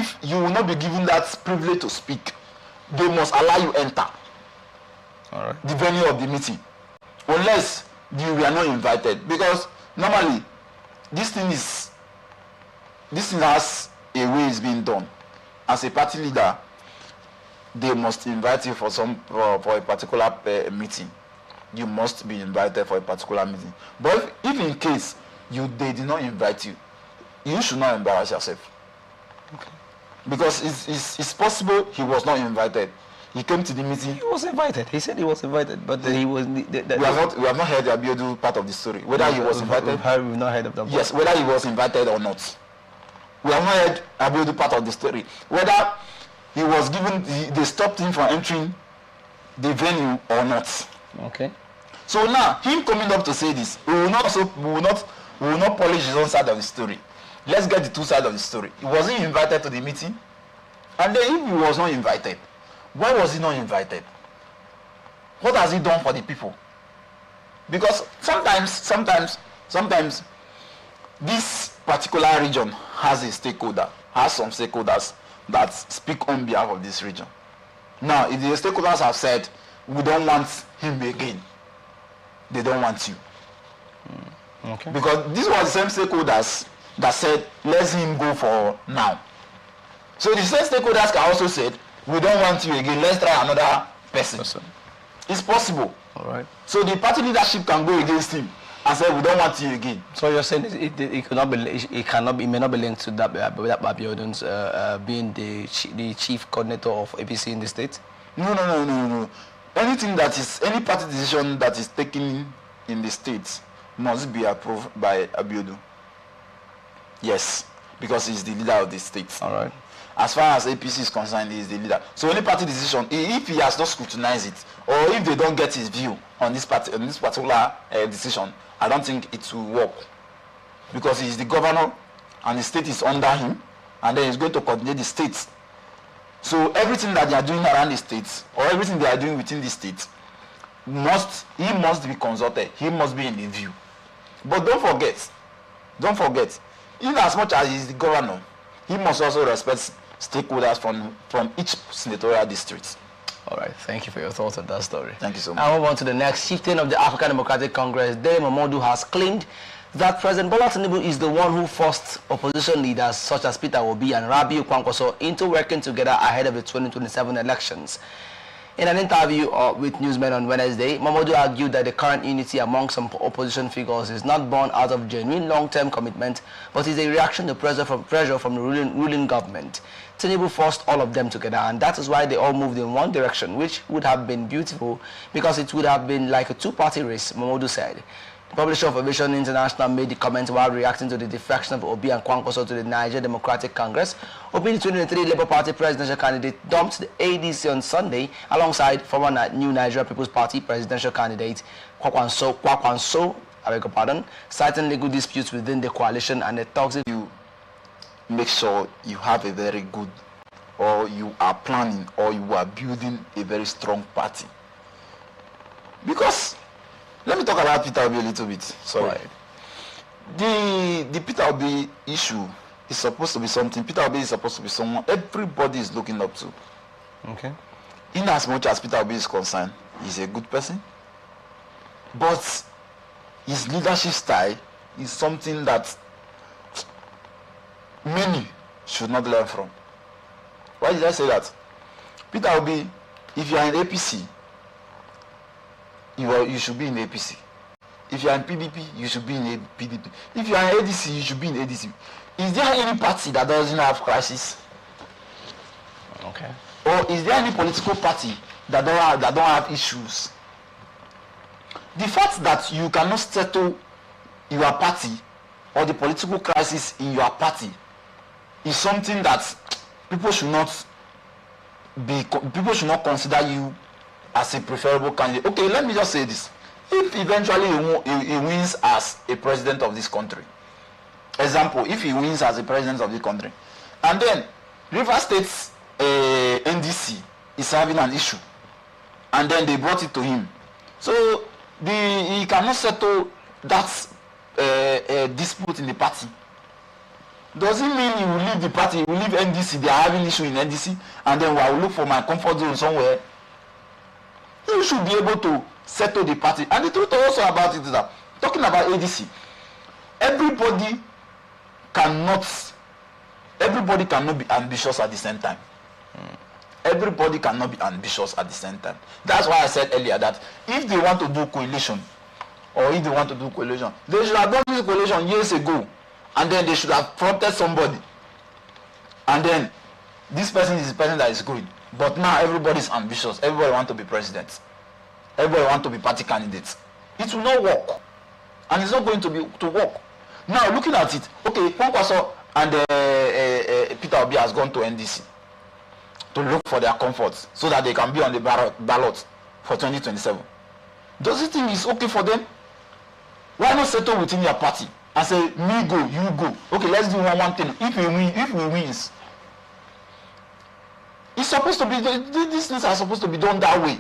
if you will not be given that privilege to speak, they must allow you enter the venue of the meeting, unless you were not invited. Because normally this thing has a way it's being done. As a party leader, they must invite you for a particular meeting. You must be invited for a particular meeting. But if in case they did not invite you, you should not embarrass yourself. Okay. Because it's possible he was not invited. He came to the meeting. He was invited. He said he was invited, but he was. We have not heard the Abiodun part of the story. Whether he was invited. We've not heard of that. Yes, whether he was invited or not. We have not heard Abiodun part of the story. Whether he was given, they stopped him from entering the venue or not. Okay. So now, him coming up to say this, we will not polish his own side of the story. Let's get the two sides of the story. Was he invited to the meeting? And then if he was not invited, why was he not invited? What has he done for the people? Because sometimes this particular region has some stakeholders that speak on behalf of this region. Now, if the stakeholders have said, we don't want him again, they don't want you. Okay. Because these were the same stakeholders that said, let him go for now. So the same stakeholders can also say, we don't want you again, let's try another person. It's possible. All right. So the party leadership can go against him and say, we don't want you again. So you're saying it may not be linked to that Abiodun's being the chief coordinator of APC in the state? No. Any party decision that is taken in the state must be approved by Abiodun. Yes, because he's the leader of the state. All right. As far as APC is concerned, he is the leader. So any party decision, if he has not scrutinized it, or if they don't get his view on this particular decision, I don't think it will work. Because he is the governor, and the state is under him, and then he's going to coordinate the state. So everything that they are doing around the state, or everything they are doing within the state, he must be consulted. He must be in the view. But don't forget, in as much as he is the governor, he must also respect stakeholders from each senatorial district. All right, thank you for your thoughts on that story. Thank you so much. I'll move on to the next. Chieftain of the African Democratic Congress, Dele Momodu, has claimed that President Bola Tinubu is the one who forced opposition leaders such as Peter Obi and Rabiu Kwankwaso into working together ahead of the 2027 elections. In an interview with newsmen on Wednesday, Momodu argued that the current unity among some opposition figures is not born out of genuine long-term commitment, but is a reaction to pressure from the ruling government. Tinubu forced all of them together, and that is why they all moved in one direction, which would have been beautiful because it would have been like a two-party race, Momodu said. The publisher of Vision International made the comment while reacting to the defection of Obi and Kwankwaso to the Niger Democratic Congress. Obi, the 2023 Labour Party presidential candidate, dumped the ADC on Sunday alongside former New Nigeria People's Party presidential candidate Kwakwanso, I beg your pardon, citing legal disputes within the coalition and the toxic. You make sure you have a very good, or you are planning, or you are building a very strong party. Because let me talk about Peter Obi a little bit. Sorry. Right. The Peter Obi issue is supposed to be something. Peter Obi is supposed to be someone everybody is looking up to. Okay. In as much as Peter Obi is concerned, he's a good person. But his leadership style is something that many should not learn from. Why did I say that? Peter Obi, if you are in APC, you should be in APC. If you are in PDP, you should be in PDP. If you are in ADC, you should be in ADC. Is there any party that doesn't have crisis? Okay. Or is there any political party that don't have issues? The fact that you cannot settle your party or the political crisis in your party is something that people should not consider you as a preferable candidate. Okay, let me just say this. If eventually he wins as a president of this country, example, if he wins as a president of the country, and then River State's NDC is having an issue, and then they brought it to him, so he cannot settle that dispute in the party. Does it mean he will leave the party, he will leave NDC, they are having issue in NDC, and then I will look for my comfort zone somewhere? You should be able to settle the party. And the truth also about it is that, talking about ADC, everybody cannot be ambitious at the same time. Everybody cannot be ambitious at the same time. That's why I said earlier that if they want to do coalition, they should have done this coalition years ago, and then they should have fronted somebody, and then this person is the person that is going. But now everybody is ambitious. Everybody wants to be president. Everybody wants to be party candidates. It will not work, and it's not going to work. Now looking at it, okay, Kwankwaso and Peter Obi has gone to NDC to look for their comforts so that they can be on the ballot for 2027. Does you think it's okay for them? Why not settle within your party and say, me go, you go? Okay, let's do one thing. If we wins, it's supposed to be, these things are supposed to be done that way.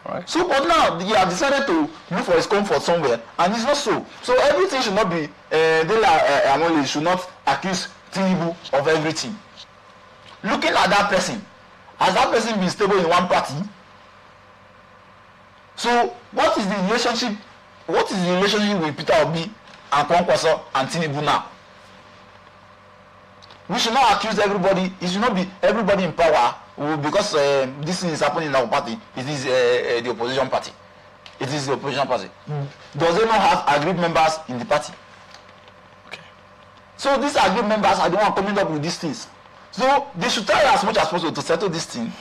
Right. So, but now he has decided to look for his comfort somewhere, and it's not so. So everything should not be, Amole should not accuse Tinubu of everything. Looking at that person, has that person been stable in one party? So what is the relationship? What is the relationship with Peter Obi and Kwankwaso and Tinubu now? We should not accuse everybody. It should not be everybody in power because this thing is happening in our party. It is the opposition party. It is the opposition party. Does they not have agreed members in the party? Okay. So these agreed members are the one coming up with these things. So they should try as much as possible to settle this thing.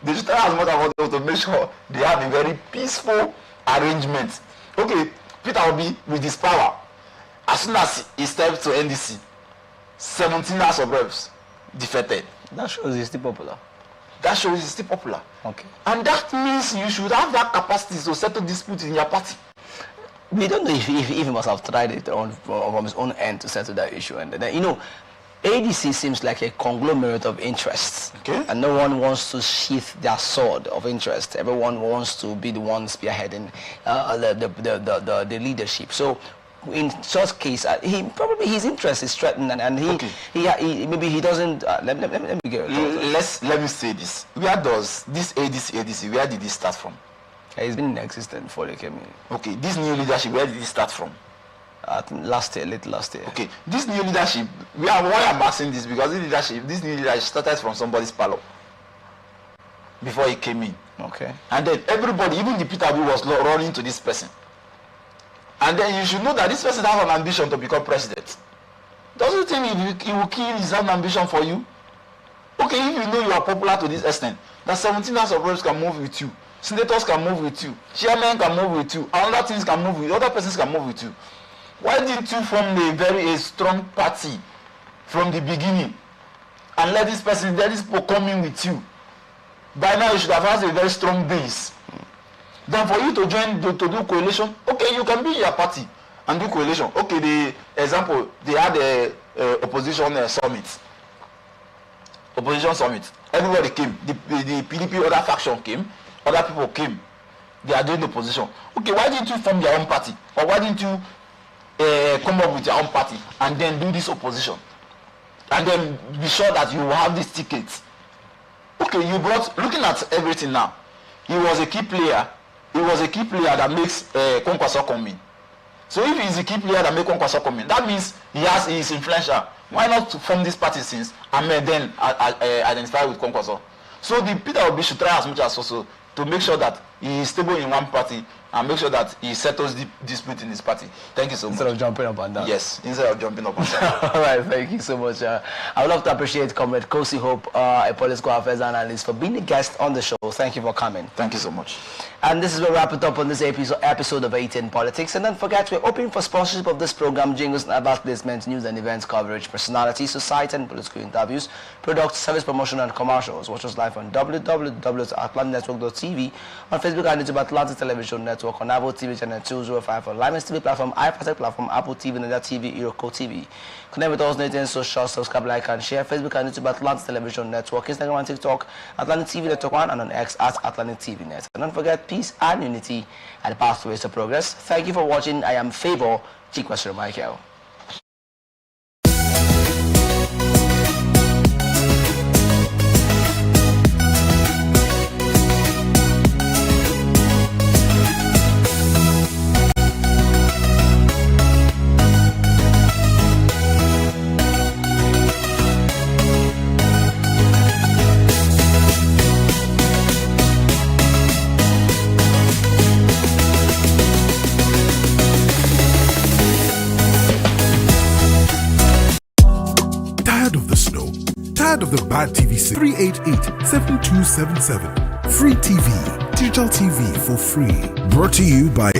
They should try as much as possible to make sure they have a very peaceful arrangement. Okay, Peter Obi with his power, as soon as he stepped to NDC, 17 House of Reps defeated. That shows he's still popular. That shows he's still popular. Okay. And that means you should have that capacity to settle disputes in your party. We don't know if he must have tried it from his own end to settle that issue. And then, you know, ADC seems like a conglomerate of interests, okay, and no one wants to sheath their sword of interest. Everyone wants to be the one spearheading the leadership. So, in such case, his interest is threatened, and maybe he doesn't. Let me get let me say this. Where does this ADC? Where did it start from? It's been in existence before they came in. Okay, this new leadership, where did it start from? Late last year. Okay, this new leadership, why I'm asking this, because this new leadership started from somebody's parlor before he came in. Okay. And then everybody, even the Peter Obi was running to this person. And then you should know that this person has an ambition to become president. Doesn't you think he will kill his own ambition for you? Okay, if you know you are popular to this extent, that 17 House of Reps can move with you, senators can move with you, chairmen can move with you, and other things can move with you, other persons can move with you. Why didn't you form a strong party from the beginning and let these people come in with you? By now you should have had a very strong base. Then for you to join to do coalition, okay, you can be your party and do coalition. Okay, the example, they had a opposition summit. Opposition summit. Everybody came. The PDP other faction came. Other people came. They are doing the opposition. Okay, why didn't you form your own party? Or why didn't you come up with your own party and then do this opposition? And then be sure that you will have these tickets. Okay, looking at everything now, he was a key player. He was a key player that makes Kwankwaso come in. So if he's a key player that makes Kwankwaso come in, that means he is influential. Why not form this party since and then identify with Kwankwaso? So the Peter Obi should try as much as possible to make sure that he is stable in one party and make sure that he settles the dispute in his party. Thank you so much. Instead of jumping up and down. Yes, instead of jumping up and down. All right, thank you so much. I would love to appreciate Comrade Kosi Hope, a political affairs analyst, for being a guest on the show. Thank you for coming. Thank you so much. And this is where we wrap it up on this episode of Atn Politics. And don't forget, we're open for sponsorship of this program, jingles and advertisements, news and events coverage, personality, society and political interviews, products, service promotion and commercials. Watch us live on www.atlanticnetwork.tv, on Facebook and YouTube Atlantic Television Network, on Apple TV channel 205, on Live TV platform, iPad platform, Apple TV, Nigeria TV, Euroco TV. Connect with us on Atn social, subscribe, like and share. Facebook and YouTube Atlantic Television Network, Instagram and TikTok, Atlantic TV Network 1, and on X at Atlantic TV Net. And don't forget, peace and unity are the pathways to progress. Thank you for watching. I am Favor Chikwasiro Michael. Tired of the bad TV? 388-7277. Free TV. Digital TV for free. Brought to you by